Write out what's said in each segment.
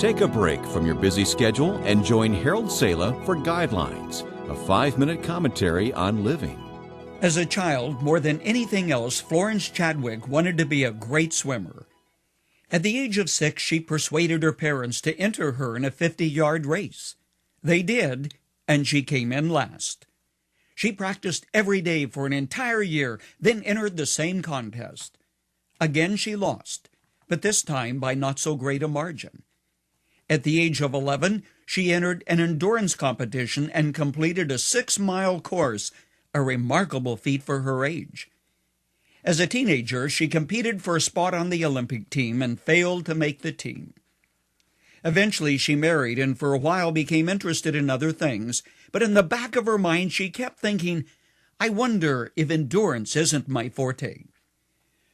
Take a break from your busy schedule and join Harold Sala for Guidelines, a 5-minute commentary on living. As a child, more than anything else, Florence Chadwick wanted to be a great swimmer. At the age of 6, she persuaded her parents to enter her in a 50-yard race. They did, and she came in last. She practiced every day for an entire year, then entered the same contest. Again she lost, but this time by not so great a margin. At the age of 11, she entered an endurance competition and completed a 6-mile course, a remarkable feat for her age. As a teenager, she competed for a spot on the Olympic team and failed to make the team. Eventually, she married and for a while became interested in other things, but in the back of her mind, she kept thinking, I wonder if endurance isn't my forte.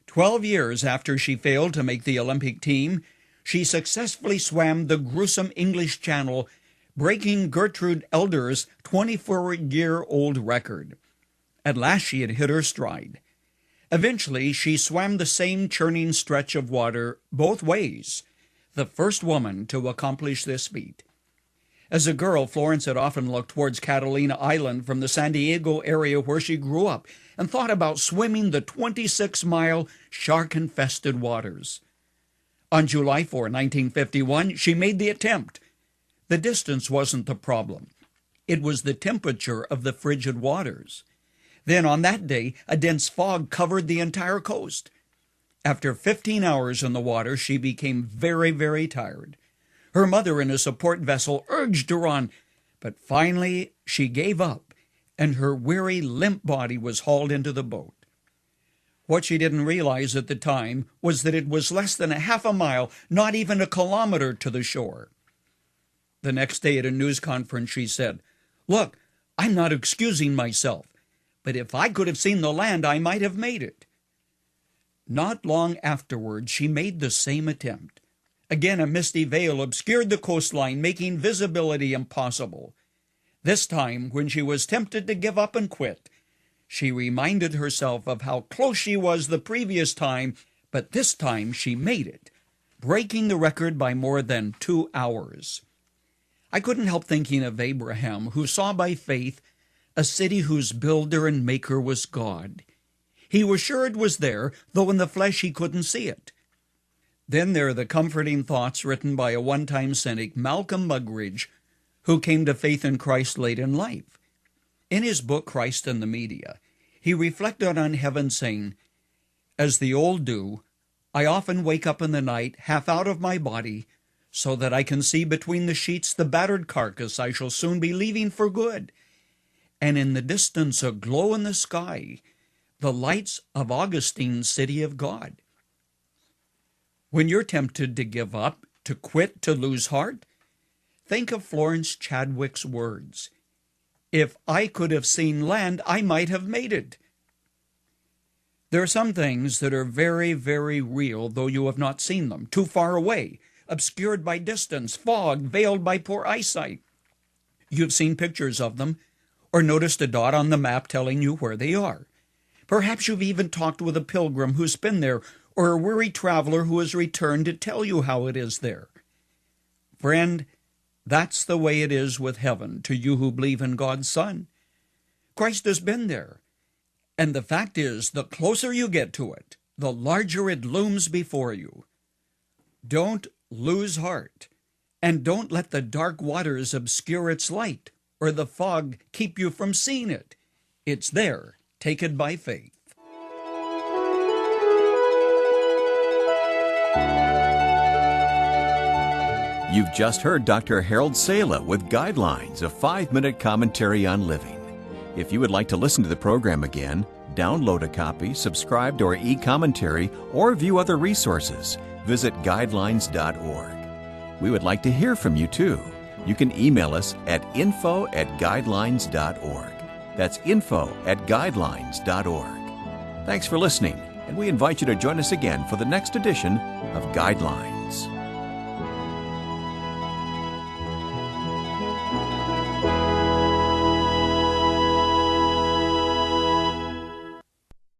12 years after she failed to make the Olympic team, she successfully swam the gruesome English Channel, breaking Gertrude Eldere's 24-year-old record. At last she had hit her stride. Eventually, she swam the same churning stretch of water both ways, the first woman to accomplish this feat. As a girl, Florence had often looked towards Catalina Island from the San Diego area where she grew up and thought about swimming the 26-mile shark-infested waters. On July 4, 1951, she made the attempt. The distance wasn't the problem. It was the temperature of the frigid waters. Then on that day, a dense fog covered the entire coast. After 15 hours in the water, she became very, very tired. Her mother in a support vessel urged her on, but finally she gave up, and her weary, limp body was hauled into the boat. What she didn't realize at the time was that it was less than a half a mile, not even a kilometer to the shore. The next day at a news conference, she said, "Look, I'm not excusing myself, but if I could have seen the land, I might have made it." Not long afterward, she made the same attempt. Again, a misty veil obscured the coastline, making visibility impossible. This time, when she was tempted to give up and quit, she reminded herself of how close she was the previous time, but this time she made it, breaking the record by more than 2 hours. I couldn't help thinking of Abraham, who saw by faith a city whose builder and maker was God. He was sure it was there, though in the flesh he couldn't see it. Then there are the comforting thoughts written by a one-time cynic, Malcolm Muggeridge, who came to faith in Christ late in life. In his book, Christ and the Media, he reflected on heaven, saying, "As the old do, I often wake up in the night, half out of my body, so that I can see between the sheets the battered carcass I shall soon be leaving for good, and in the distance aglow in the sky, the lights of Augustine's city of God." When you're tempted to give up, to quit, to lose heart, think of Florence Chadwick's words, "If I could have seen land, I might have made it." There are some things that are very, very real, though you have not seen them, too far away, obscured by distance, fog, veiled by poor eyesight. You've seen pictures of them, or noticed a dot on the map telling you where they are. Perhaps you've even talked with a pilgrim who's been there, or a weary traveler who has returned to tell you how it is there. Friend, that's the way it is with heaven to you who believe in God's Son. Christ has been there, and the fact is, the closer you get to it, the larger it looms before you. Don't lose heart, and don't let the dark waters obscure its light, or the fog keep you from seeing it. It's there. Take it by faith. You've just heard Dr. Harold Sala with Guidelines, a 5-minute commentary on living. If you would like to listen to the program again, download a copy, subscribe to our e-commentary, or view other resources, visit guidelines.org. We would like to hear from you too. You can email us at info@guidelines.org. That's info@guidelines.org. Thanks for listening, and we invite you to join us again for the next edition of Guidelines.